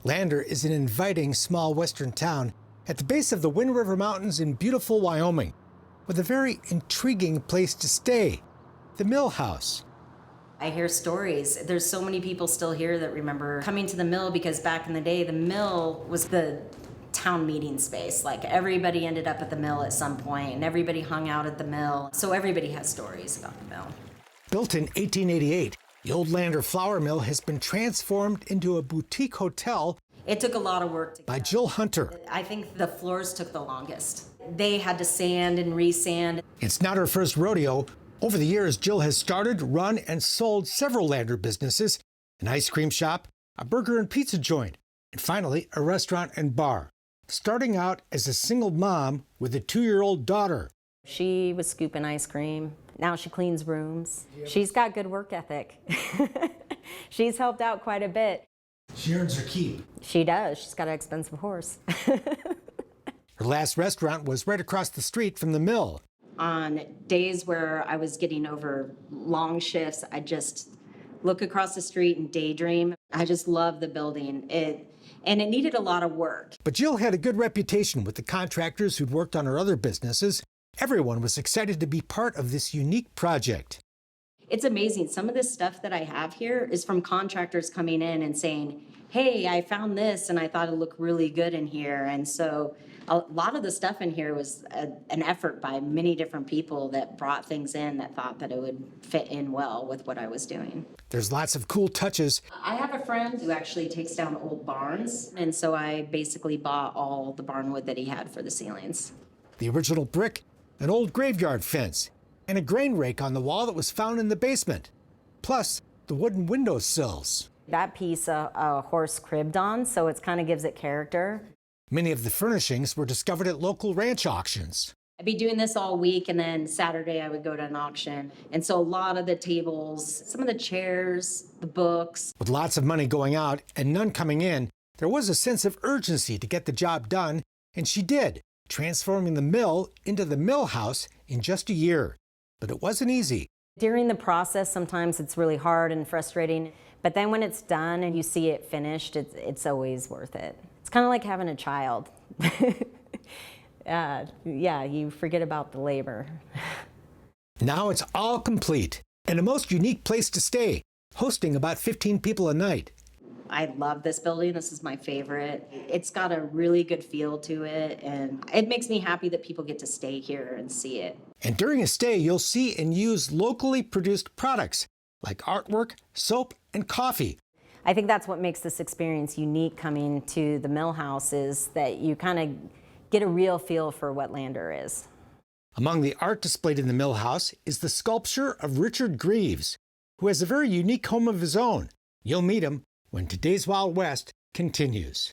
Lander is an inviting small western town at the base of the Wind River Mountains in beautiful Wyoming, with a very intriguing place to stay, the Mill House. I hear stories. There's so many people still here that remember coming to the mill because back in the day, the mill was the town meeting space. Like everybody ended up at the mill at some point and everybody hung out at the mill. So everybody has stories about the mill. Built in 1888, the old Lander flour mill has been transformed into a boutique hotel. It took a lot of work by Jill Hunter. I think the floors took the longest. They had to sand and resand. It's not her first rodeo. Over the years, Jill has started, run, and sold several Lander businesses, an ice cream shop, a burger and pizza joint, and finally, a restaurant and bar. Starting out as a single mom with a 2-year-old daughter. She was scooping ice cream. Now she cleans rooms. She's got good work ethic. She's helped out quite a bit. She earns her keep. She does. She's got an expensive horse. Her last restaurant was right across the street from the mill. On days where I was getting over long shifts, I just look across the street and daydream. I just love the building. And it needed a lot of work. But Jill had a good reputation with the contractors who'd worked on her other businesses. Everyone was excited to be part of this unique project. It's amazing. Some of this stuff that I have here is from contractors coming in and saying, hey, I found this and I thought it looked really good in here. And so a lot of the stuff in here was an effort by many different people that brought things in that thought that it would fit in well with what I was doing. There's lots of cool touches. I have a friend who actually takes down old barns. And so I basically bought all the barn wood that he had for the ceilings. The original brick, an old graveyard fence, and a grain rake on the wall that was found in the basement. Plus, the wooden window sills. That piece a horse cribbed on, so it kind of gives it character. Many of the furnishings were discovered at local ranch auctions. I'd be doing this all week, and then Saturday I would go to an auction. And so a lot of the tables, some of the chairs, the books. With lots of money going out and none coming in, there was a sense of urgency to get the job done, and she did, transforming the mill into the Mill House in just a year. But it wasn't easy. During the process, sometimes it's really hard and frustrating, but then when it's done and you see it finished, it's always worth it. It's kind of like having a child. Yeah, you forget about the labor. Now it's all complete, and a most unique place to stay, hosting about 15 people a night. I love this building. This is my favorite. It's got a really good feel to it, and it makes me happy that people get to stay here and see it. And during a stay, you'll see and use locally produced products like artwork, soap, and coffee. I think that's what makes this experience unique coming to the Mill House, is that you kind of get a real feel for what Lander is. Among the art displayed in the Mill House is the sculpture of Richard Greaves, who has a very unique home of his own. You'll meet him when Today's Wild West continues.